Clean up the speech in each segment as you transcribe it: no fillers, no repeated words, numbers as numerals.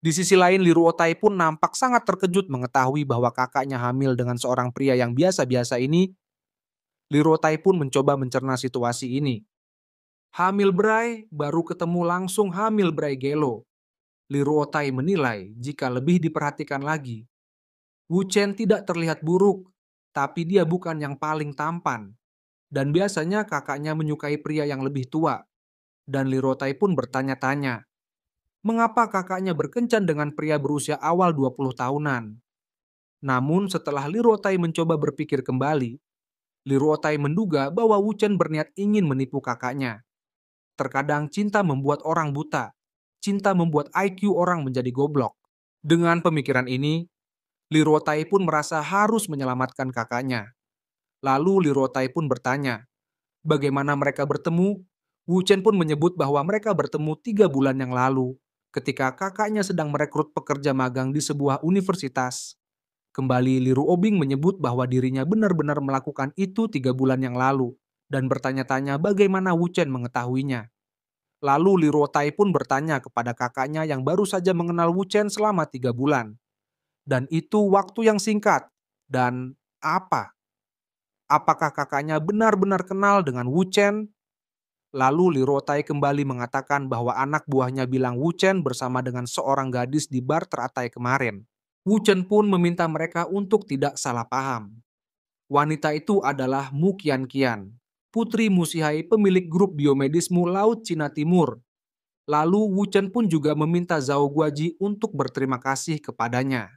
Di sisi lain, Li Ruotai pun nampak sangat terkejut mengetahui bahwa kakaknya hamil dengan seorang pria yang biasa-biasa ini. Li Ruotai pun mencoba mencerna situasi ini. Hamil Bray, baru ketemu langsung hamil Bray Gelo. Li Ruotai menilai jika lebih diperhatikan lagi, Wu Chen tidak terlihat buruk, tapi dia bukan yang paling tampan. Dan biasanya kakaknya menyukai pria yang lebih tua. Dan Li Ruotai pun bertanya-tanya, mengapa kakaknya berkencan dengan pria berusia awal 20 tahunan? Namun setelah Li Ruotai mencoba berpikir kembali, Li Ruotai menduga bahwa Wu Chen berniat ingin menipu kakaknya. Terkadang cinta membuat orang buta. Cinta membuat IQ orang menjadi goblok. Dengan pemikiran ini, Li Ruotai pun merasa harus menyelamatkan kakaknya. Lalu Li Ruotai pun bertanya, bagaimana mereka bertemu? Wu Chen pun menyebut bahwa mereka bertemu 3 bulan yang lalu, ketika kakaknya sedang merekrut pekerja magang di sebuah universitas. Kembali Li Ruobing menyebut bahwa dirinya benar-benar melakukan itu 3 bulan yang lalu, dan bertanya-tanya bagaimana Wu Chen mengetahuinya. Lalu Li Ruotai pun bertanya kepada kakaknya yang baru saja mengenal Wu Chen selama 3 bulan. Dan itu waktu yang singkat. Dan apa? Apakah kakaknya benar-benar kenal dengan Wu Chen? Lalu Li Ruotai kembali mengatakan bahwa anak buahnya bilang Wu Chen bersama dengan seorang gadis di bar teratai kemarin. Wu Chen pun meminta mereka untuk tidak salah paham. Wanita itu adalah Mu Qianqian, putri Musihai pemilik grup biomedismu Laut Cina Timur. Lalu Wu Chen pun juga meminta Zhao Guoji untuk berterima kasih kepadanya.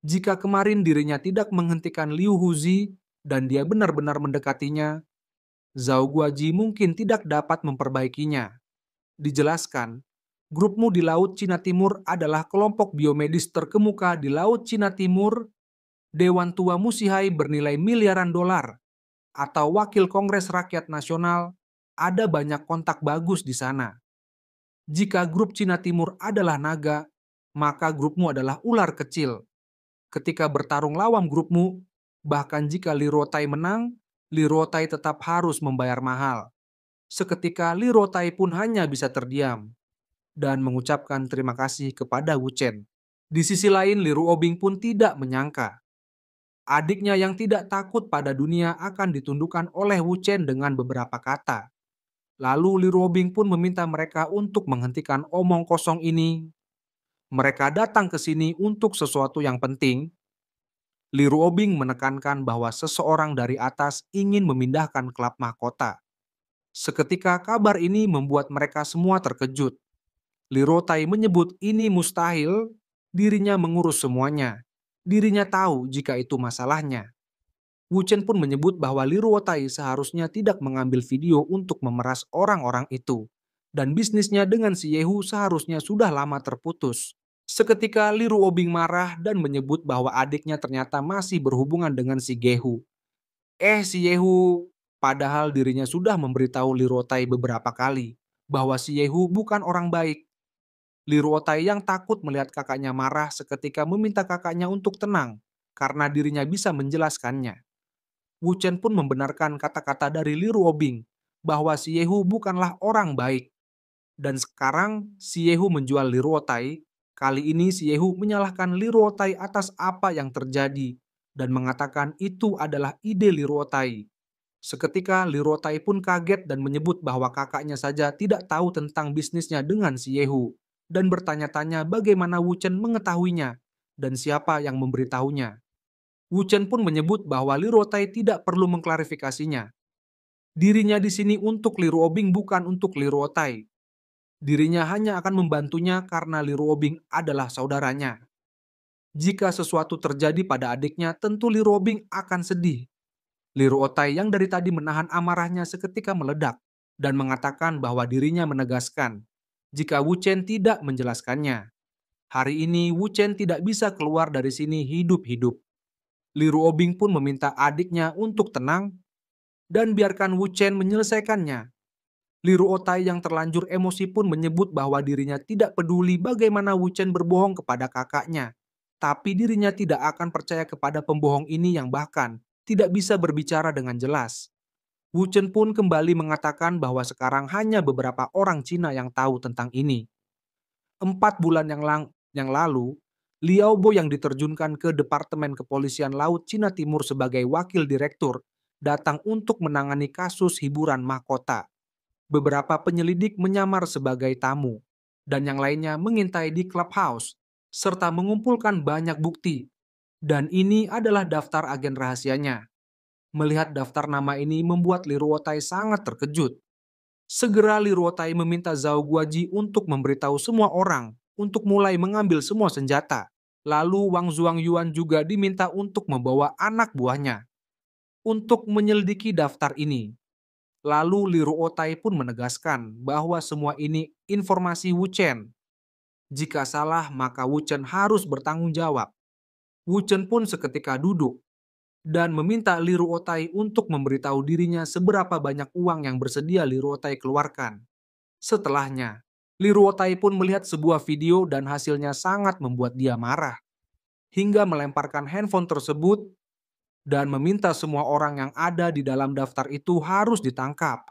Jika kemarin dirinya tidak menghentikan Liu Huzi dan dia benar-benar mendekatinya, Zhao Guoji mungkin tidak dapat memperbaikinya. Dijelaskan, grupmu di Laut Cina Timur adalah kelompok biomedis terkemuka di Laut Cina Timur. Dewan Tua Musihai bernilai miliaran dolar, atau Wakil Kongres Rakyat Nasional, ada banyak kontak bagus di sana. Jika grup Cina Timur adalah naga, maka grupmu adalah ular kecil. Ketika bertarung lawan grupmu, bahkan jika Li Ruotai menang, Li Ruotai tetap harus membayar mahal. Seketika Li Ruotai pun hanya bisa terdiam dan mengucapkan terima kasih kepada Wu Chen. Di sisi lain, Li Ruobing pun tidak menyangka adiknya yang tidak takut pada dunia akan ditundukkan oleh Wu Chen dengan beberapa kata. Lalu Li Ruobing pun meminta mereka untuk menghentikan omong kosong ini. Mereka datang ke sini untuk sesuatu yang penting. Li Ruobing menekankan bahwa seseorang dari atas ingin memindahkan klub mahkota. Seketika kabar ini membuat mereka semua terkejut. Li Ruotai menyebut ini mustahil, dirinya mengurus semuanya. Dirinya tahu jika itu masalahnya. Wu Chen pun menyebut bahwa Li Ruotai seharusnya tidak mengambil video untuk memeras orang-orang itu. Dan bisnisnya dengan si Yehu seharusnya sudah lama terputus. Seketika Li Ruobing marah dan menyebut bahwa adiknya ternyata masih berhubungan dengan si Gehu. Si Yehu, padahal dirinya sudah memberitahu Li Ruotai beberapa kali bahwa si Yehu bukan orang baik. Li Ruotai yang takut melihat kakaknya marah seketika meminta kakaknya untuk tenang karena dirinya bisa menjelaskannya. Wu Chen pun membenarkan kata-kata dari Li Ruobing bahwa si Yehu bukanlah orang baik. Dan sekarang si Yehu menjual Li Ruotai. Kali ini si Yehu menyalahkan Li Ruotai atas apa yang terjadi dan mengatakan itu adalah ide Li Ruotai. Seketika Li Ruotai pun kaget dan menyebut bahwa kakaknya saja tidak tahu tentang bisnisnya dengan si Yehu dan bertanya-tanya bagaimana Wu Chen mengetahuinya dan siapa yang memberitahunya. Wu Chen pun menyebut bahwa Li Ruotai tidak perlu mengklarifikasinya. Dirinya di sini untuk Li Ruobing bukan untuk Li Ruotai. Dirinya hanya akan membantunya karena Li Ruobing adalah saudaranya. Jika sesuatu terjadi pada adiknya, tentu Li Ruobing akan sedih. Li Ruotai yang dari tadi menahan amarahnya seketika meledak dan mengatakan bahwa dirinya menegaskan jika Wu Chen tidak menjelaskannya. Hari ini Wu Chen tidak bisa keluar dari sini hidup-hidup. Li Ruobing pun meminta adiknya untuk tenang dan biarkan Wu Chen menyelesaikannya. Li Ruotai yang terlanjur emosi pun menyebut bahwa dirinya tidak peduli bagaimana Wu Chen berbohong kepada kakaknya. Tapi dirinya tidak akan percaya kepada pembohong ini yang bahkan tidak bisa berbicara dengan jelas. Wu Chen pun kembali mengatakan bahwa sekarang hanya beberapa orang Cina yang tahu tentang ini. yang lalu, Liao Bo yang diterjunkan ke Departemen Kepolisian Laut Cina Timur sebagai wakil direktur datang untuk menangani kasus hiburan mahkota. Beberapa penyelidik menyamar sebagai tamu, dan yang lainnya mengintai di clubhouse, serta mengumpulkan banyak bukti. Dan ini adalah daftar agen rahasianya. Melihat daftar nama ini membuat Li Ruotai sangat terkejut. Segera Li Ruotai meminta Zhao Guoji untuk memberitahu semua orang untuk mulai mengambil semua senjata. Lalu Wang Zhuangyuan juga diminta untuk membawa anak buahnya untuk menyelidiki daftar ini. Lalu Li Ruotai pun menegaskan bahwa semua ini informasi Wu Chen. Jika salah, maka Wu Chen harus bertanggung jawab. Wu Chen pun seketika duduk dan meminta Li Ruotai untuk memberitahu dirinya seberapa banyak uang yang bersedia Li Ruotai keluarkan. Setelahnya, Li Ruotai pun melihat sebuah video dan hasilnya sangat membuat dia marah. Hingga melemparkan handphone tersebut dan meminta semua orang yang ada di dalam daftar itu harus ditangkap.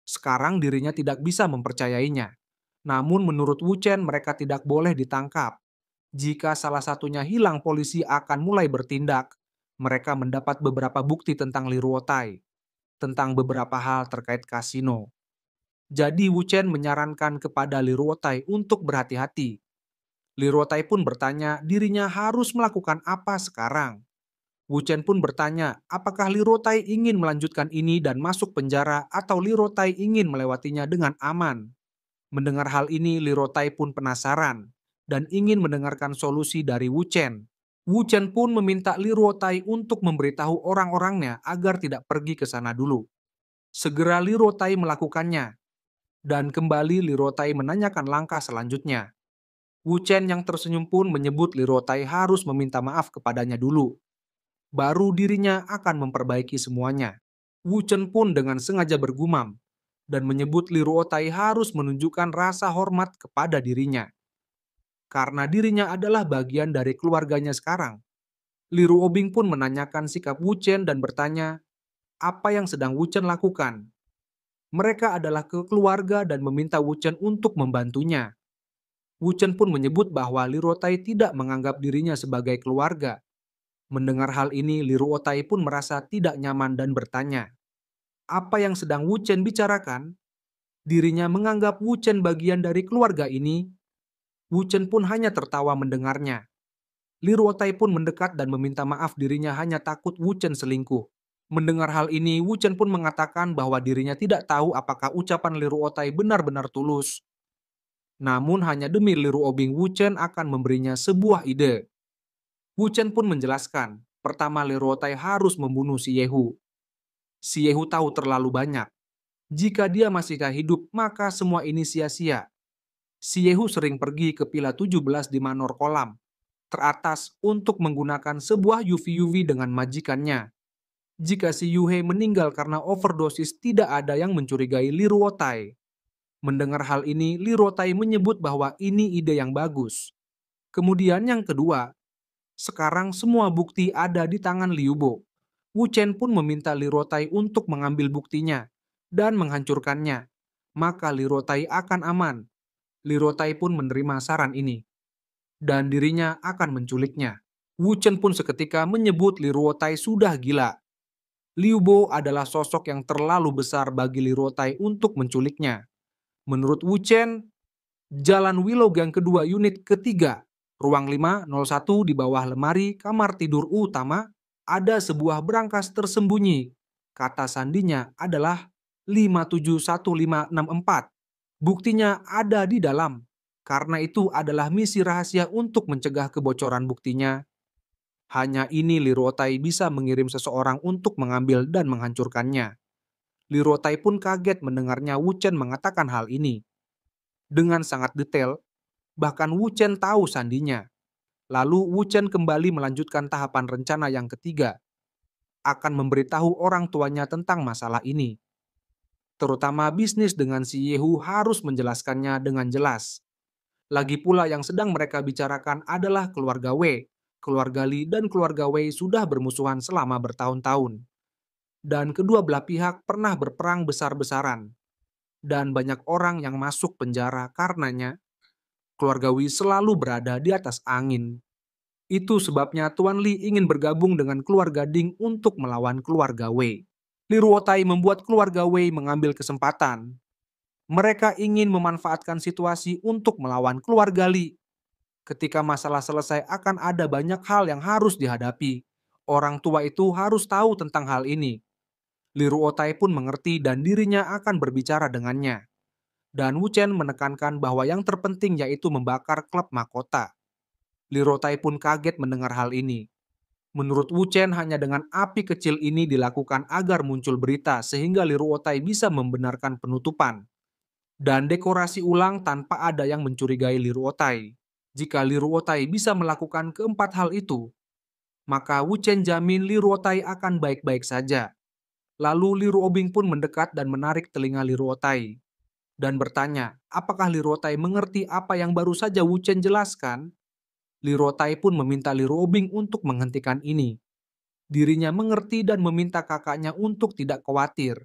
Sekarang dirinya tidak bisa mempercayainya. Namun menurut Wu Chen mereka tidak boleh ditangkap. Jika salah satunya hilang, polisi akan mulai bertindak. Mereka mendapat beberapa bukti tentang Li Ruotai, tentang beberapa hal terkait kasino. Jadi Wu Chen menyarankan kepada Li Ruotai untuk berhati-hati. Li Ruotai pun bertanya dirinya harus melakukan apa sekarang. Wu Chen pun bertanya apakah Li Ruotai ingin melanjutkan ini dan masuk penjara atau Li Ruotai ingin melewatinya dengan aman. Mendengar hal ini, Li Ruotai pun penasaran dan ingin mendengarkan solusi dari Wu Chen. Wu Chen pun meminta Li Ruotai untuk memberitahu orang-orangnya agar tidak pergi ke sana dulu. Segera Li Ruotai melakukannya, dan kembali Li Ruotai menanyakan langkah selanjutnya. Wu Chen yang tersenyum pun menyebut Li Ruotai harus meminta maaf kepadanya dulu. Baru dirinya akan memperbaiki semuanya. Wu Chen pun dengan sengaja bergumam dan menyebut Li Ruotai harus menunjukkan rasa hormat kepada dirinya. Karena dirinya adalah bagian dari keluarganya sekarang. Li Ruobing pun menanyakan sikap Wu Chen dan bertanya, apa yang sedang Wu Chen lakukan? Mereka adalah keluarga dan meminta Wu Chen untuk membantunya. Wu Chen pun menyebut bahwa Li Ruotai tidak menganggap dirinya sebagai keluarga. Mendengar hal ini, Li Ruotai pun merasa tidak nyaman dan bertanya, apa yang sedang Wu Chen bicarakan? Dirinya menganggap Wu Chen bagian dari keluarga ini. Wu Chen pun hanya tertawa mendengarnya. Li Ruotai pun mendekat dan meminta maaf dirinya hanya takut Wu Chen selingkuh. Mendengar hal ini, Wu Chen pun mengatakan bahwa dirinya tidak tahu apakah ucapan Li Ruotai benar-benar tulus. Namun hanya demi Li Ruobing, Wu Chen akan memberinya sebuah ide. Wu Chen pun menjelaskan, pertama Li Ruotai harus membunuh si Yehu. Si Yehu tahu terlalu banyak. Jika dia masihkah hidup, maka semua ini sia-sia. Si Yehu sering pergi ke Pila 17 di Manor Kolam teratas untuk menggunakan sebuah UV-UV dengan majikannya. Jika si Yuhei meninggal karena overdosis, tidak ada yang mencurigai Li Ruotai. Mendengar hal ini, Li Ruotai menyebut bahwa ini ide yang bagus. Kemudian yang kedua, sekarang semua bukti ada di tangan Liu Bo. Wu Chen pun meminta Li Ruotai untuk mengambil buktinya dan menghancurkannya. Maka Li Ruotai akan aman. Li Ruotai pun menerima saran ini. Dan dirinya akan menculiknya. Wu Chen pun seketika menyebut Li Ruotai sudah gila. Liu Bo adalah sosok yang terlalu besar bagi Li Ruotai untuk menculiknya. Menurut Wu Chen, Jalan Willow Gang kedua unit ketiga, ruang 501 di bawah lemari kamar tidur utama, ada sebuah berangkas tersembunyi. Kata sandinya adalah 571564. Buktinya ada di dalam. Karena itu adalah misi rahasia untuk mencegah kebocoran buktinya. Hanya ini Li Ruotai bisa mengirim seseorang untuk mengambil dan menghancurkannya. Li Ruotai pun kaget mendengarnya Wu Chen mengatakan hal ini. Dengan sangat detail, bahkan Wu Chen tahu sandinya. Lalu Wu Chen kembali melanjutkan tahapan rencana yang ketiga. Akan memberitahu orang tuanya tentang masalah ini. Terutama bisnis dengan si Yehu harus menjelaskannya dengan jelas. Lagi pula yang sedang mereka bicarakan adalah keluarga Wei. Keluarga Li dan keluarga Wei sudah bermusuhan selama bertahun-tahun. Dan kedua belah pihak pernah berperang besar-besaran. Dan banyak orang yang masuk penjara karenanya. Keluarga Wei selalu berada di atas angin. Itu sebabnya Tuan Li ingin bergabung dengan keluarga Ding untuk melawan keluarga Wei. Li Ruotai membuat keluarga Wei mengambil kesempatan. Mereka ingin memanfaatkan situasi untuk melawan keluarga Li. Ketika masalah selesai akan ada banyak hal yang harus dihadapi. Orang tua itu harus tahu tentang hal ini. Li Ruotai pun mengerti dan dirinya akan berbicara dengannya. Dan Wu Chen menekankan bahwa yang terpenting yaitu membakar klub mahkota. Li Ruotai pun kaget mendengar hal ini. Menurut Wu Chen, hanya dengan api kecil ini dilakukan agar muncul berita sehingga Li Ruotai bisa membenarkan penutupan. Dan dekorasi ulang tanpa ada yang mencurigai Li Ruotai. Jika Li Ruotai bisa melakukan keempat hal itu, maka Wu Chen jamin Li Ruotai akan baik-baik saja. Lalu Li Ruobing pun mendekat dan menarik telinga Li Ruotai dan bertanya, apakah Li Ruotai mengerti apa yang baru saja Wu Chen jelaskan? Li Ruotai pun meminta Li Ruobing untuk menghentikan ini. Dirinya mengerti dan meminta kakaknya untuk tidak khawatir.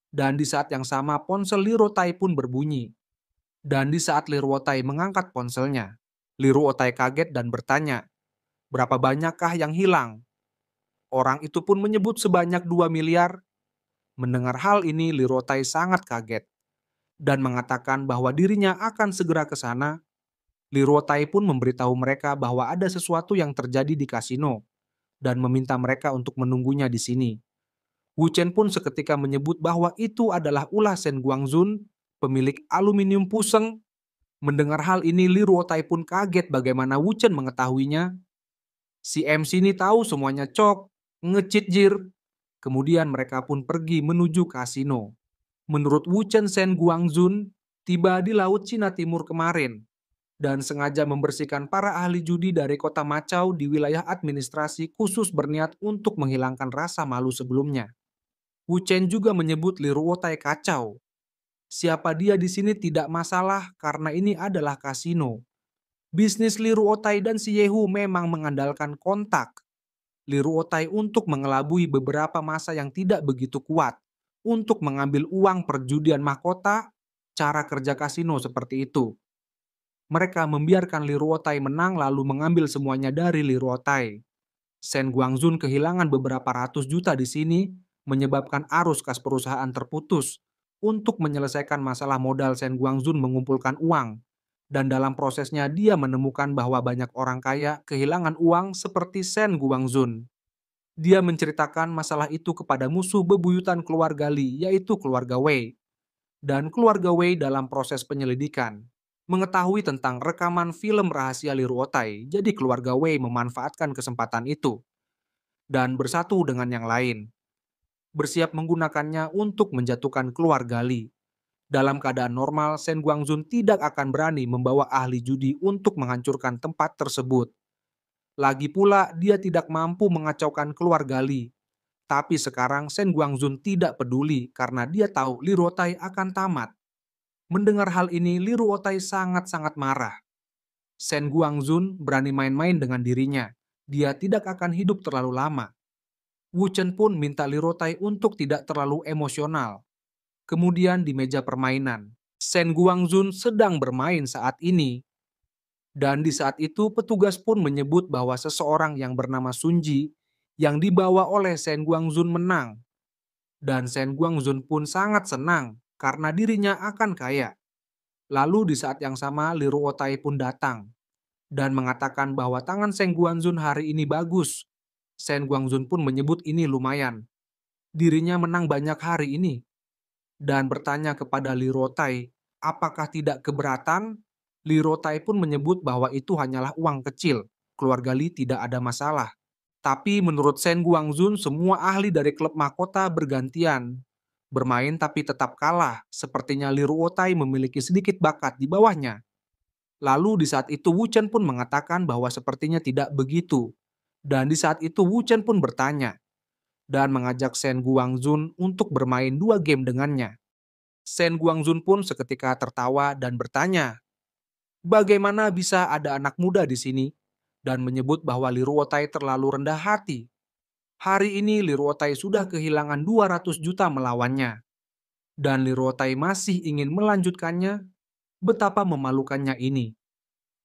Dan di saat yang sama ponsel Li Ruotai pun berbunyi. Dan di saat Li Ruotai mengangkat ponselnya, Li Ruotai kaget dan bertanya, berapa banyakkah yang hilang? Orang itu pun menyebut sebanyak 2 miliar. Mendengar hal ini, Li Ruotai sangat kaget dan mengatakan bahwa dirinya akan segera ke sana. Li Ruotai pun memberitahu mereka bahwa ada sesuatu yang terjadi di kasino dan meminta mereka untuk menunggunya di sini. Wu Chen pun seketika menyebut bahwa itu adalah ulah Shen Guangzun, pemilik aluminium Puseng. Mendengar hal ini, Li Ruotai pun kaget bagaimana Wu Chen mengetahuinya. Si MC ini tahu semuanya, Cok, ngecit jir. Kemudian mereka pun pergi menuju kasino. Menurut Wu Chen, Shen Guangzun tiba di Laut Cina Timur kemarin dan sengaja membersihkan para ahli judi dari kota Macau di wilayah administrasi khusus berniat untuk menghilangkan rasa malu sebelumnya. Wu Chen juga menyebut Li Ruotai kacau. Siapa dia di sini tidak masalah karena ini adalah kasino. Bisnis Li Ruotai dan si Yehu memang mengandalkan kontak Li Ruotai untuk mengelabui beberapa masa yang tidak begitu kuat untuk mengambil uang perjudian mahkota. Cara kerja kasino seperti itu. Mereka membiarkan Li Ruotai menang lalu mengambil semuanya dari Li Ruotai. Shen Guangzun kehilangan beberapa ratus juta di sini, menyebabkan arus kas perusahaan terputus untuk menyelesaikan masalah modal. Shen Guangzun mengumpulkan uang. Dan dalam prosesnya dia menemukan bahwa banyak orang kaya kehilangan uang seperti Shen Guangzun. Dia menceritakan masalah itu kepada musuh bebuyutan keluarga Li, yaitu keluarga Wei. Dan keluarga Wei dalam proses penyelidikan mengetahui tentang rekaman film rahasia Li Ruotai, jadi keluarga Wei memanfaatkan kesempatan itu dan bersatu dengan yang lain, bersiap menggunakannya untuk menjatuhkan keluarga Li. Dalam keadaan normal, Shen Guangzun tidak akan berani membawa ahli judi untuk menghancurkan tempat tersebut. Lagi pula, dia tidak mampu mengacaukan keluarga Li. Tapi sekarang Shen Guangzun tidak peduli karena dia tahu Li Ruotai akan tamat. Mendengar hal ini, Li Ruotai sangat-sangat marah. Shen Guangzun berani main-main dengan dirinya. Dia tidak akan hidup terlalu lama. Wu Chen pun minta Li Ruotai untuk tidak terlalu emosional. Kemudian di meja permainan, Shen Guangzun sedang bermain saat ini. Dan di saat itu petugas pun menyebut bahwa seseorang yang bernama Sun Ji yang dibawa oleh Shen Guangzun menang. Dan Shen Guangzun pun sangat senang karena dirinya akan kaya. Lalu di saat yang sama Li Ruotai pun datang dan mengatakan bahwa tangan Shen Guangzun hari ini bagus. Shen Guangzun pun menyebut ini lumayan. Dirinya menang banyak hari ini. Dan bertanya kepada Li Ruotai, apakah tidak keberatan? Li Ruotai pun menyebut bahwa itu hanyalah uang kecil. Keluarga Li tidak ada masalah. Tapi menurut Shen Guangzun, semua ahli dari klub mahkota bergantian bermain tapi tetap kalah. Sepertinya Li Ruotai memiliki sedikit bakat di bawahnya. Lalu di saat itu Wu Chen pun mengatakan bahwa sepertinya tidak begitu. Dan di saat itu Wu Chen pun bertanya dan mengajak Shen Guangzun untuk bermain 2 game dengannya. Shen Guangzun pun seketika tertawa dan bertanya, bagaimana bisa ada anak muda di sini? Dan menyebut bahwa Li Ruotai terlalu rendah hati. Hari ini Li Ruotai sudah kehilangan 200 juta melawannya. Dan Li Ruotai masih ingin melanjutkannya. Betapa memalukannya ini.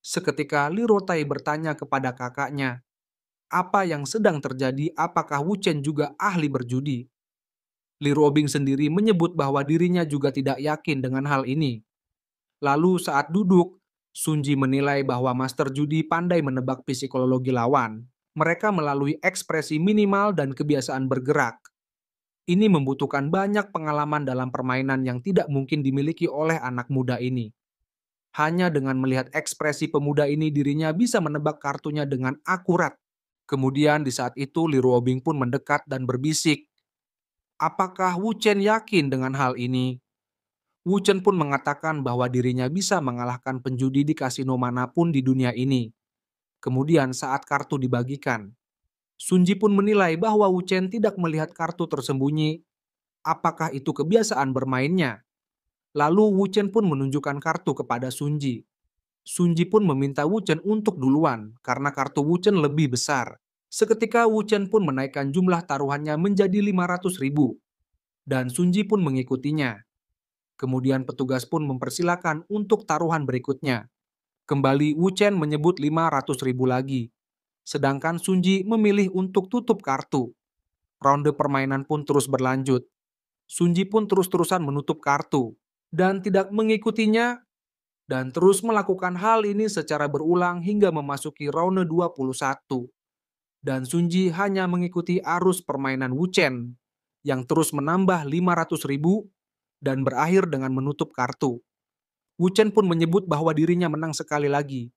Seketika Li Ruotai bertanya kepada kakaknya, apa yang sedang terjadi? Apakah Wu Chen juga ahli berjudi? Li Ruobing sendiri menyebut bahwa dirinya juga tidak yakin dengan hal ini. Lalu saat duduk, Sun Ji menilai bahwa master judi pandai menebak psikologi lawan. Mereka melalui ekspresi minimal dan kebiasaan bergerak. Ini membutuhkan banyak pengalaman dalam permainan yang tidak mungkin dimiliki oleh anak muda ini. Hanya dengan melihat ekspresi pemuda ini, dirinya bisa menebak kartunya dengan akurat. Kemudian di saat itu Li Ruobing pun mendekat dan berbisik, apakah Wu Chen yakin dengan hal ini? Wu Chen pun mengatakan bahwa dirinya bisa mengalahkan penjudi di kasino manapun di dunia ini. Kemudian saat kartu dibagikan, Sun Ji pun menilai bahwa Wu Chen tidak melihat kartu tersembunyi. Apakah itu kebiasaan bermainnya? Lalu Wu Chen pun menunjukkan kartu kepada Sun Ji. Sun Ji pun meminta Wu Chen untuk duluan karena kartu Wu Chen lebih besar. Seketika Wu Chen pun menaikkan jumlah taruhannya menjadi 500.000 dan Sun Ji pun mengikutinya. Kemudian petugas pun mempersilakan untuk taruhan berikutnya. Kembali Wu Chen menyebut 500.000 lagi. Sedangkan Sun Ji memilih untuk tutup kartu. Ronde permainan pun terus berlanjut. Sun Ji pun terus-terusan menutup kartu dan tidak mengikutinya dan terus melakukan hal ini secara berulang hingga memasuki ronde 21. Dan Sun Ji hanya mengikuti arus permainan Wu Chen yang terus menambah 500.000 dan berakhir dengan menutup kartu. Wu Chen pun menyebut bahwa dirinya menang sekali lagi.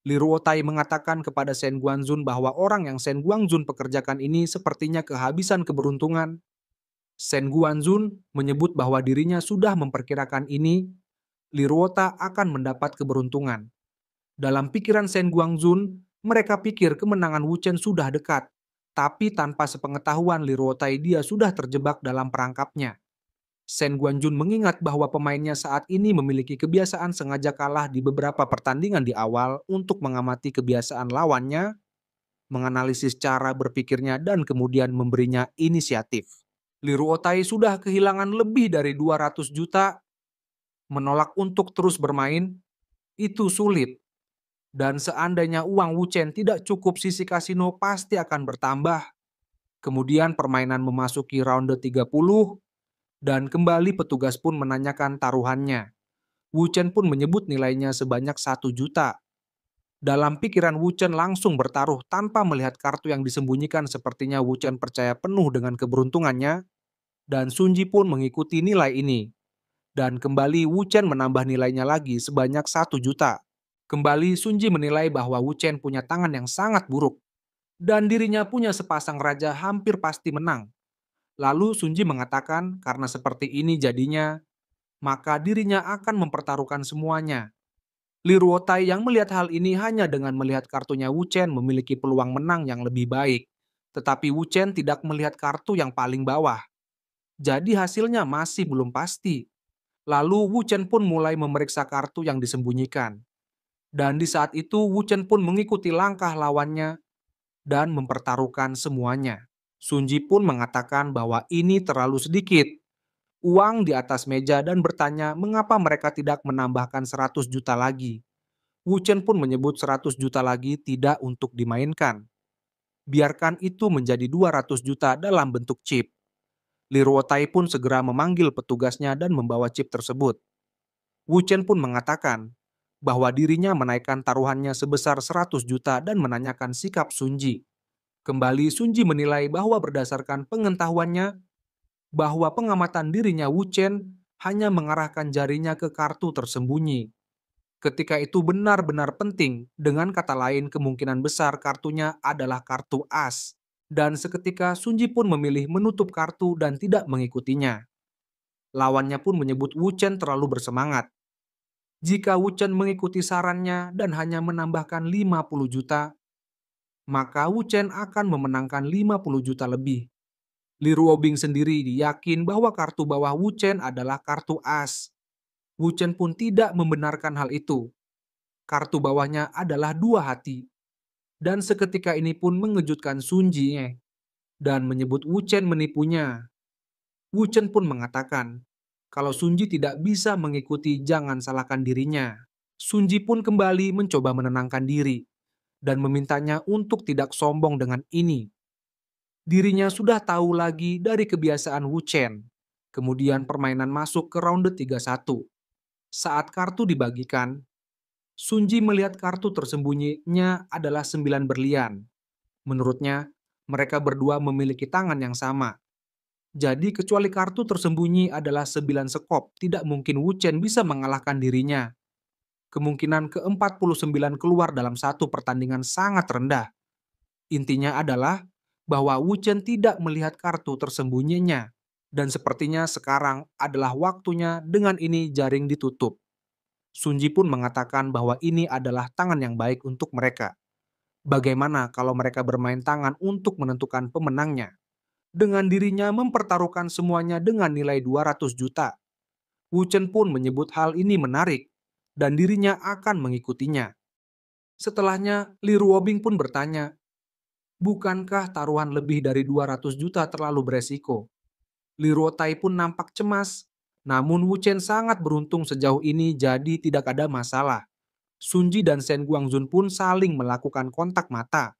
Li Ruotai mengatakan kepada Shen Guanzun bahwa orang yang Shen Guanzun pekerjakan ini sepertinya kehabisan keberuntungan. Shen Guanzun menyebut bahwa dirinya sudah memperkirakan ini, Li Ruota akan mendapat keberuntungan. Dalam pikiran Shen Guanzun, mereka pikir kemenangan Wu Chen sudah dekat, tapi tanpa sepengetahuan Li Ruotai dia sudah terjebak dalam perangkapnya. Shen Guanjun mengingat bahwa pemainnya saat ini memiliki kebiasaan sengaja kalah di beberapa pertandingan di awal untuk mengamati kebiasaan lawannya, menganalisis cara berpikirnya, dan kemudian memberinya inisiatif. Li Ruotai sudah kehilangan lebih dari 200 juta, menolak untuk terus bermain, itu sulit. Dan seandainya uang Wu Chen tidak cukup, sisi kasino pasti akan bertambah. Kemudian permainan memasuki ronde 30, dan kembali petugas pun menanyakan taruhannya. Wu Chen pun menyebut nilainya sebanyak 1 juta. Dalam pikiran Wu Chen langsung bertaruh tanpa melihat kartu yang disembunyikan, sepertinya Wu Chen percaya penuh dengan keberuntungannya, dan Sun Ji pun mengikuti nilai ini. Dan kembali Wu Chen menambah nilainya lagi sebanyak 1 juta. Kembali Sun Ji menilai bahwa Wu Chen punya tangan yang sangat buruk, dan dirinya punya sepasang raja hampir pasti menang. Lalu Sun Ji mengatakan karena seperti ini jadinya, maka dirinya akan mempertaruhkan semuanya. Li Ruotai yang melihat hal ini hanya dengan melihat kartunya Wu Chen memiliki peluang menang yang lebih baik. Tetapi Wu Chen tidak melihat kartu yang paling bawah. Jadi hasilnya masih belum pasti. Lalu Wu Chen pun mulai memeriksa kartu yang disembunyikan. Dan di saat itu Wu Chen pun mengikuti langkah lawannya dan mempertaruhkan semuanya. Sun Ji pun mengatakan bahwa ini terlalu sedikit uang di atas meja dan bertanya mengapa mereka tidak menambahkan 100 juta lagi. Wu Chen pun menyebut 100 juta lagi tidak untuk dimainkan. Biarkan itu menjadi 200 juta dalam bentuk chip. Li Ruotai pun segera memanggil petugasnya dan membawa chip tersebut. Wu Chen pun mengatakan bahwa dirinya menaikkan taruhannya sebesar 100 juta dan menanyakan sikap Sun Ji. Kembali Sun Ji menilai bahwa berdasarkan pengetahuannya, bahwa pengamatan dirinya Wu Chen hanya mengarahkan jarinya ke kartu tersembunyi. Ketika itu benar-benar penting, dengan kata lain kemungkinan besar kartunya adalah kartu as. Dan seketika Sun Ji pun memilih menutup kartu dan tidak mengikutinya. Lawannya pun menyebut Wu Chen terlalu bersemangat. Jika Wu Chen mengikuti sarannya dan hanya menambahkan 50 juta, maka Wu Chen akan memenangkan 50 juta lebih. Li Ruobing sendiri yakin bahwa kartu bawah Wu Chen adalah kartu as. Wu Chen pun tidak membenarkan hal itu. Kartu bawahnya adalah 2 hati. Dan seketika ini pun mengejutkan Sun Ji dan menyebut Wu Chen menipunya. Wu Chen pun mengatakan, kalau Sun Ji tidak bisa mengikuti jangan salahkan dirinya. Sunji pun kembali mencoba menenangkan diri dan memintanya untuk tidak sombong dengan ini. Dirinya sudah tahu lagi dari kebiasaan Wu Chen. Kemudian permainan masuk ke ronde 3-1. Saat kartu dibagikan, Sunji melihat kartu tersembunyinya adalah 9 berlian. Menurutnya, mereka berdua memiliki tangan yang sama. Jadi kecuali kartu tersembunyi adalah 9 sekop, tidak mungkin Wu Chen bisa mengalahkan dirinya. Kemungkinan ke-49 keluar dalam satu pertandingan sangat rendah. Intinya adalah bahwa Wu Chen tidak melihat kartu tersembunyinya. Dan sepertinya sekarang adalah waktunya dengan ini jaring ditutup. Sunji pun mengatakan bahwa ini adalah tangan yang baik untuk mereka. Bagaimana kalau mereka bermain tangan untuk menentukan pemenangnya? Dengan dirinya mempertaruhkan semuanya dengan nilai 200 juta. Wu Chen pun menyebut hal ini menarik dan dirinya akan mengikutinya. Setelahnya, Li Ruobing pun bertanya, bukankah taruhan lebih dari 200 juta terlalu beresiko? Li Ruotai pun nampak cemas, namun Wu Chen sangat beruntung sejauh ini jadi tidak ada masalah. Sunji dan Shen Guangzun pun saling melakukan kontak mata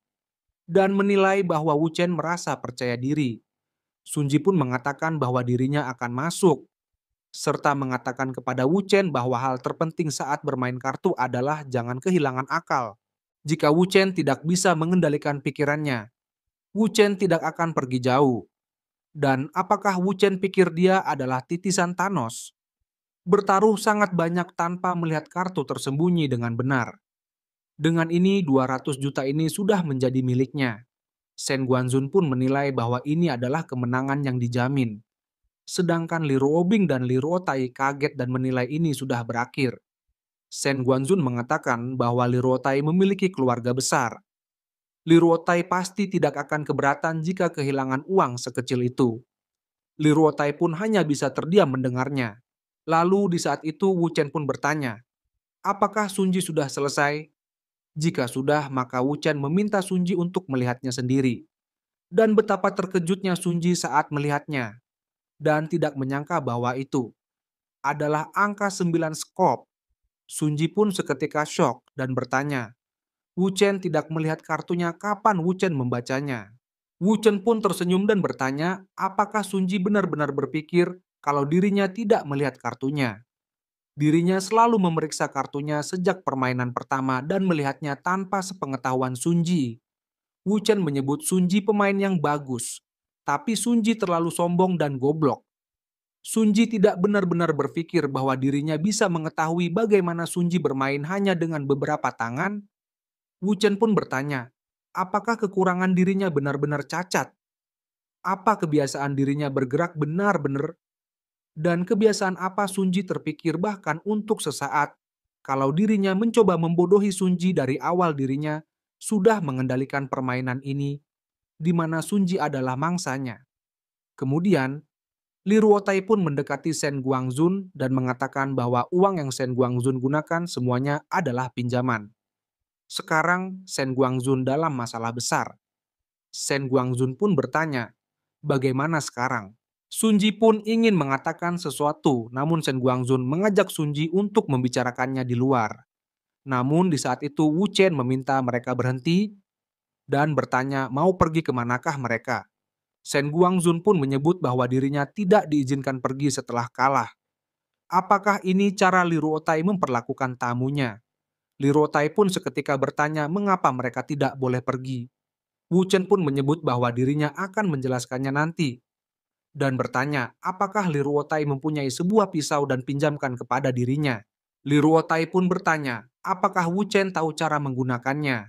dan menilai bahwa Wu Chen merasa percaya diri. Sunji pun mengatakan bahwa dirinya akan masuk, serta mengatakan kepada Wu Chen bahwa hal terpenting saat bermain kartu adalah jangan kehilangan akal. Jika Wu Chen tidak bisa mengendalikan pikirannya, Wu Chen tidak akan pergi jauh. Dan apakah Wu Chen pikir dia adalah titisan Thanos? Bertaruh sangat banyak tanpa melihat kartu tersembunyi dengan benar. Dengan ini 200 juta ini sudah menjadi miliknya. Shen Guanzun pun menilai bahwa ini adalah kemenangan yang dijamin. Sedangkan Li Ruobing dan Li Ruotai kaget dan menilai ini sudah berakhir. Shen Guanzun mengatakan bahwa Li Ruotai memiliki keluarga besar. Li Ruotai pasti tidak akan keberatan jika kehilangan uang sekecil itu. Li Ruotai pun hanya bisa terdiam mendengarnya. Lalu di saat itu Wu Chen pun bertanya, apakah Sunji sudah selesai? Jika sudah, maka Wu Chen meminta Sunji untuk melihatnya sendiri. Dan betapa terkejutnya Sunji saat melihatnya. Dan tidak menyangka bahwa itu adalah angka 9 skop. Sunji pun seketika syok dan bertanya, Wu Chen tidak melihat kartunya kapan Wu Chen membacanya. Wu Chen pun tersenyum dan bertanya, apakah Sunji benar-benar berpikir kalau dirinya tidak melihat kartunya. Dirinya selalu memeriksa kartunya sejak permainan pertama dan melihatnya tanpa sepengetahuan Sunji. Wu Chen menyebut Sunji pemain yang bagus, tapi Sunji terlalu sombong dan goblok. Sunji tidak benar-benar berpikir bahwa dirinya bisa mengetahui bagaimana Sunji bermain hanya dengan beberapa tangan. Wu Chen pun bertanya, apakah kekurangan dirinya benar-benar cacat? Apa kebiasaan dirinya bergerak benar-benar? Dan kebiasaan apa Sunji terpikir bahkan untuk sesaat kalau dirinya mencoba membodohi Sunji dari awal dirinya sudah mengendalikan permainan ini, di mana Sunji adalah mangsanya. Kemudian, Li Ruotai pun mendekati Shen Guangzun dan mengatakan bahwa uang yang Shen Guangzun gunakan semuanya adalah pinjaman. Sekarang Shen Guangzun dalam masalah besar. Shen Guangzun pun bertanya, bagaimana sekarang? Sunji pun ingin mengatakan sesuatu, namun Shen Guangzun mengajak Sunji untuk membicarakannya di luar. Namun di saat itu Wu Chen meminta mereka berhenti dan bertanya mau pergi kemanakah mereka. Shen Guangzun pun menyebut bahwa dirinya tidak diizinkan pergi setelah kalah. Apakah ini cara Li Ruotai memperlakukan tamunya? Li Ruotai pun seketika bertanya mengapa mereka tidak boleh pergi. Wu Chen pun menyebut bahwa dirinya akan menjelaskannya nanti. Dan bertanya apakah Li Ruotai mempunyai sebuah pisau dan pinjamkan kepada dirinya. Li Ruotai pun bertanya apakah Wu Chen tahu cara menggunakannya.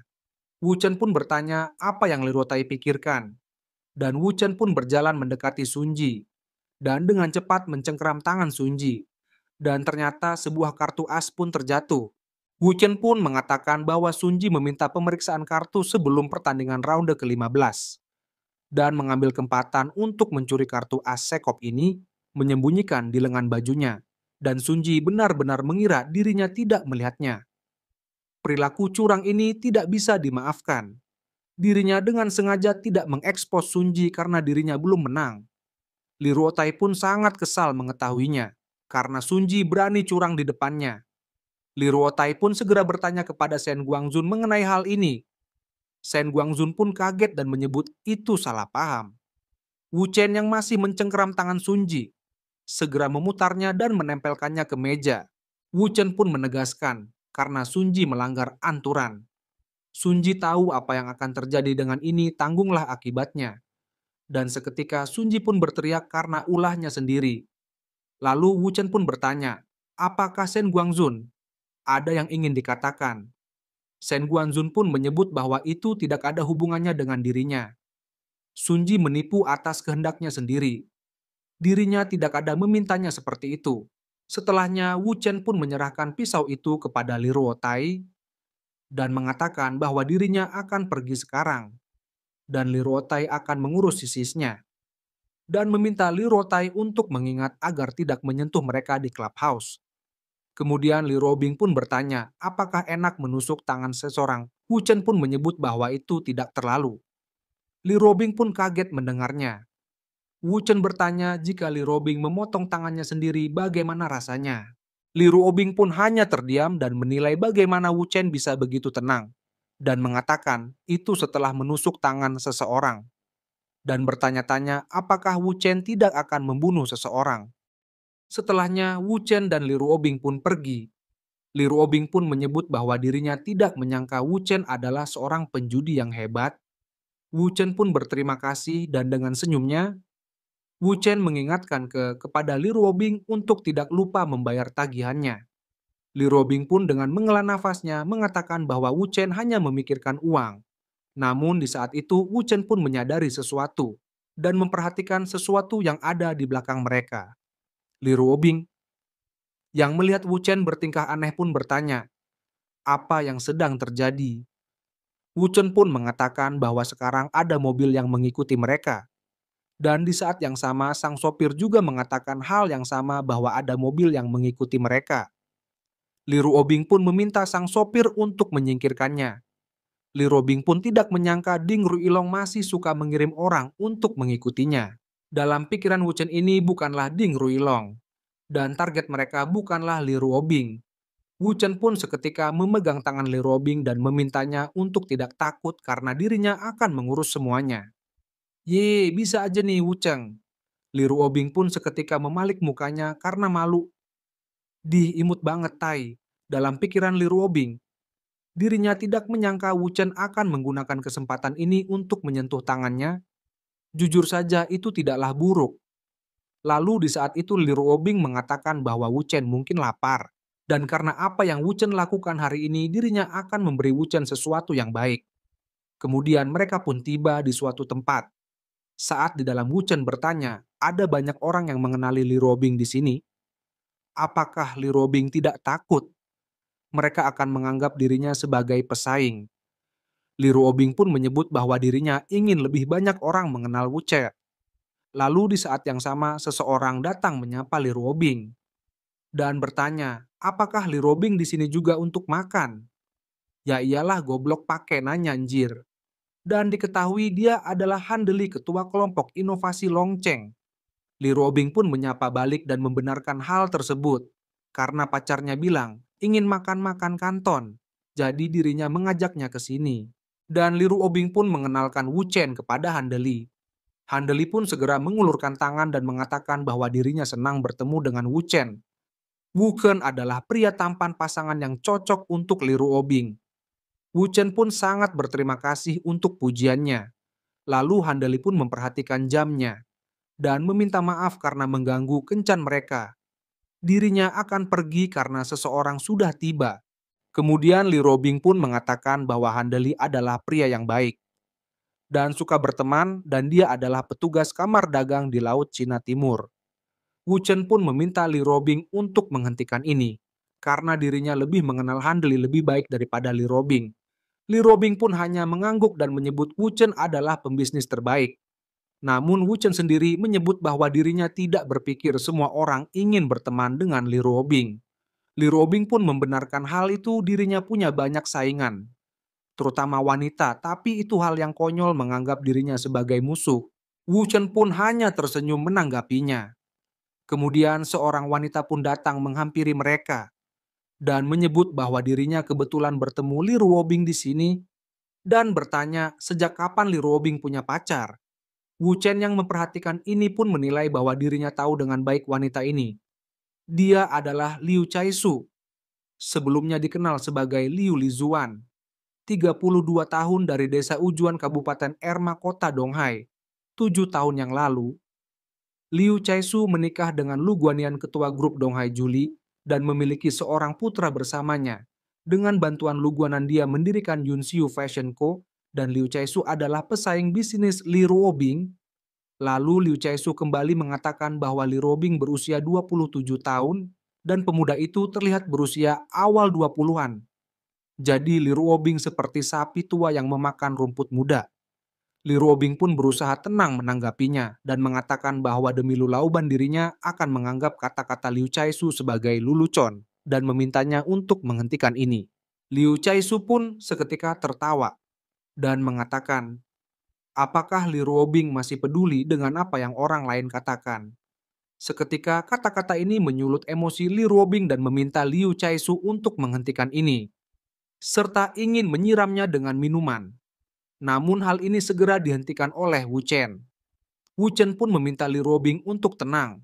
Wu Chen pun bertanya apa yang Li Ruotai pikirkan. Dan Wu Chen pun berjalan mendekati Sunji. Dan dengan cepat mencengkeram tangan Sunji. Dan ternyata sebuah kartu as pun terjatuh. Wu Chen pun mengatakan bahwa Sunji meminta pemeriksaan kartu sebelum pertandingan ronde ke-15 dan mengambil kesempatan untuk mencuri kartu as sekop ini, menyembunyikan di lengan bajunya, dan Sunji benar-benar mengira dirinya tidak melihatnya. Perilaku curang ini tidak bisa dimaafkan. Dirinya dengan sengaja tidak mengekspos Sunji karena dirinya belum menang. Li Ruotai pun sangat kesal mengetahuinya, karena Sunji berani curang di depannya. Li Ruotai pun segera bertanya kepada Shen Guangzun mengenai hal ini. Shen Guangzun pun kaget dan menyebut itu salah paham. Wu Chen yang masih mencengkeram tangan Sun Ji segera memutarnya dan menempelkannya ke meja. Wu Chen pun menegaskan karena Sun Ji melanggar aturan. Sun Ji tahu apa yang akan terjadi dengan ini, tanggunglah akibatnya. Dan seketika Sun Ji pun berteriak karena ulahnya sendiri. Lalu Wu Chen pun bertanya, apakah Shen Guangzun ada yang ingin dikatakan? Shen Guangzun pun menyebut bahwa itu tidak ada hubungannya dengan dirinya. Sun Ji menipu atas kehendaknya sendiri. Dirinya tidak ada memintanya seperti itu. Setelahnya, Wu Chen pun menyerahkan pisau itu kepada Li Ruotai dan mengatakan bahwa dirinya akan pergi sekarang. Dan Li Ruotai akan mengurus sisisnya. Dan meminta Li Ruotai untuk mengingat agar tidak menyentuh mereka di clubhouse. Kemudian Li Ruobing pun bertanya, apakah enak menusuk tangan seseorang? Wu Chen pun menyebut bahwa itu tidak terlalu. Li Ruobing pun kaget mendengarnya. Wu Chen bertanya jika Li Ruobing memotong tangannya sendiri bagaimana rasanya. Li Ruobing pun hanya terdiam dan menilai bagaimana Wu Chen bisa begitu tenang. Dan mengatakan itu setelah menusuk tangan seseorang. Dan bertanya-tanya apakah Wu Chen tidak akan membunuh seseorang. Setelahnya Wu Chen dan Li Ruobing pun pergi. Li Ruobing pun menyebut bahwa dirinya tidak menyangka Wu Chen adalah seorang penjudi yang hebat. Wu Chen pun berterima kasih dan dengan senyumnya, Wu Chen mengingatkan kepada Li Ruobing untuk tidak lupa membayar tagihannya. Li Ruobing pun dengan menghela nafasnya mengatakan bahwa Wu Chen hanya memikirkan uang. Namun di saat itu Wu Chen pun menyadari sesuatu dan memperhatikan sesuatu yang ada di belakang mereka. Li Ruobing yang melihat Wu Chen bertingkah aneh pun bertanya, apa yang sedang terjadi? Wu Chen pun mengatakan bahwa sekarang ada mobil yang mengikuti mereka. Dan di saat yang sama, sang sopir juga mengatakan hal yang sama bahwa ada mobil yang mengikuti mereka. Li Ruobing pun meminta sang sopir untuk menyingkirkannya. Li Ruobing pun tidak menyangka Ding Ruilong masih suka mengirim orang untuk mengikutinya. Dalam pikiran Wu Chen ini bukanlah Ding Ruilong. Dan target mereka bukanlah Li Ruobing. Wu Chen pun seketika memegang tangan Li Ruobing dan memintanya untuk tidak takut karena dirinya akan mengurus semuanya. Ye, bisa aja nih Wu Chen. Li Ruobing pun seketika memalik mukanya karena malu. Imut banget Tai. Dalam pikiran Li Ruobing, dirinya tidak menyangka Wu Chen akan menggunakan kesempatan ini untuk menyentuh tangannya. Jujur saja itu tidaklah buruk. Lalu di saat itu Li Ruobing mengatakan bahwa Wu Chen mungkin lapar. Dan karena apa yang Wu Chen lakukan hari ini, dirinya akan memberi Wu Chen sesuatu yang baik. Kemudian mereka pun tiba di suatu tempat. Saat di dalam Wu Chen bertanya, ada banyak orang yang mengenali Li Ruobing di sini. Apakah Li Ruobing tidak takut? Mereka akan menganggap dirinya sebagai pesaing. Li Ruobing pun menyebut bahwa dirinya ingin lebih banyak orang mengenal Wu Chen. Lalu di saat yang sama, seseorang datang menyapa Li Ruobing dan bertanya, apakah Li Ruobing di sini juga untuk makan? Ya iyalah goblok pakai nanya anjir. Dan diketahui dia adalah Handeli ketua kelompok inovasi Longcheng. Li Ruobing pun menyapa balik dan membenarkan hal tersebut. Karena pacarnya bilang, ingin makan-makan kanton. Jadi dirinya mengajaknya ke sini. Dan Li Ruobing pun mengenalkan Wu Chen kepada Handeli. Handeli pun segera mengulurkan tangan dan mengatakan bahwa dirinya senang bertemu dengan Wu Chen. Wu Chen adalah pria tampan pasangan yang cocok untuk Li Ruobing. Wu Chen pun sangat berterima kasih untuk pujiannya. Lalu Handeli pun memperhatikan jamnya dan meminta maaf karena mengganggu kencan mereka. Dirinya akan pergi karena seseorang sudah tiba. Kemudian Li Ruobing pun mengatakan bahwa Handeli adalah pria yang baik dan suka berteman dan dia adalah petugas kamar dagang di Laut Cina Timur. Wu Chen pun meminta Li Ruobing untuk menghentikan ini karena dirinya lebih mengenal Handeli lebih baik daripada Li Ruobing. Li Ruobing pun hanya mengangguk dan menyebut Wu Chen adalah pembisnis terbaik. Namun Wu Chen sendiri menyebut bahwa dirinya tidak berpikir semua orang ingin berteman dengan Li Ruobing. Li Ruobing pun membenarkan hal itu, dirinya punya banyak saingan, terutama wanita, tapi itu hal yang konyol menganggap dirinya sebagai musuh. Wu Chen pun hanya tersenyum menanggapinya. Kemudian seorang wanita pun datang menghampiri mereka. dan menyebut bahwa dirinya kebetulan bertemu Li Ruobing di sini dan bertanya sejak kapan Li Ruobing punya pacar. Wu Chen yang memperhatikan ini pun menilai bahwa dirinya tahu dengan baik wanita ini. Dia adalah Liu Chaishu, sebelumnya dikenal sebagai Liu Lizuan, 32 tahun dari desa Ujuan Kabupaten Erma Kota Donghai. 7 tahun yang lalu, Liu Chaishu menikah dengan Lu Guanian ketua grup Donghai Juli dan memiliki seorang putra bersamanya. Dengan bantuan Lu Guanan dia mendirikan Yunxiu Fashion Co. dan Liu Chaishu adalah pesaing bisnis Li Ruobing. Lalu Liu Chaishu kembali mengatakan bahwa Li Ruobing berusia 27 tahun dan pemuda itu terlihat berusia awal 20-an. Jadi Li Ruobing seperti sapi tua yang memakan rumput muda. Li Ruobing pun berusaha tenang menanggapinya dan mengatakan bahwa demi lulauban dirinya akan menganggap kata-kata Liu Chaishu sebagai lulucon dan memintanya untuk menghentikan ini. Liu Chaishu pun seketika tertawa dan mengatakan, apakah Li Ruobing masih peduli dengan apa yang orang lain katakan? Seketika kata-kata ini menyulut emosi Li Ruobing dan meminta Liu Chaishu untuk menghentikan ini, serta ingin menyiramnya dengan minuman. Namun hal ini segera dihentikan oleh Wu Chen. Wu Chen pun meminta Li Ruobing untuk tenang,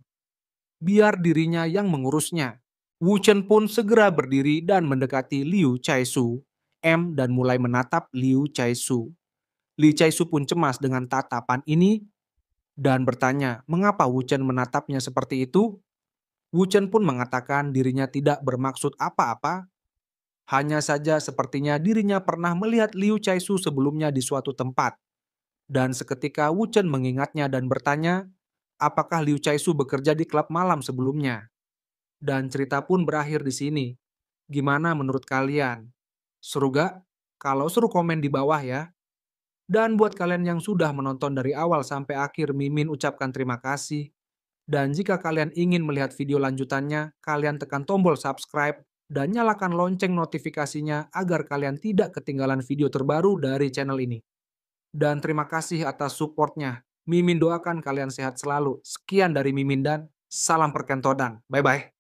biar dirinya yang mengurusnya. Wu Chen pun segera berdiri dan mendekati Liu Chaishu dan mulai menatap Liu Chaishu. Li Chaishu pun cemas dengan tatapan ini dan bertanya mengapa Wu Chen menatapnya seperti itu. Wu Chen pun mengatakan dirinya tidak bermaksud apa-apa. Hanya saja sepertinya dirinya pernah melihat Liu Chaishu sebelumnya di suatu tempat. Dan seketika Wu Chen mengingatnya dan bertanya, apakah Liu Chaishu bekerja di klub malam sebelumnya? Dan cerita pun berakhir di sini. Gimana menurut kalian? Seru gak? Kalau seru komen di bawah ya. Dan buat kalian yang sudah menonton dari awal sampai akhir, Mimin ucapkan terima kasih. Dan jika kalian ingin melihat video lanjutannya, kalian tekan tombol subscribe dan nyalakan lonceng notifikasinya agar kalian tidak ketinggalan video terbaru dari channel ini. Dan terima kasih atas supportnya. Mimin doakan kalian sehat selalu. Sekian dari Mimin dan salam perkentodan. Bye-bye.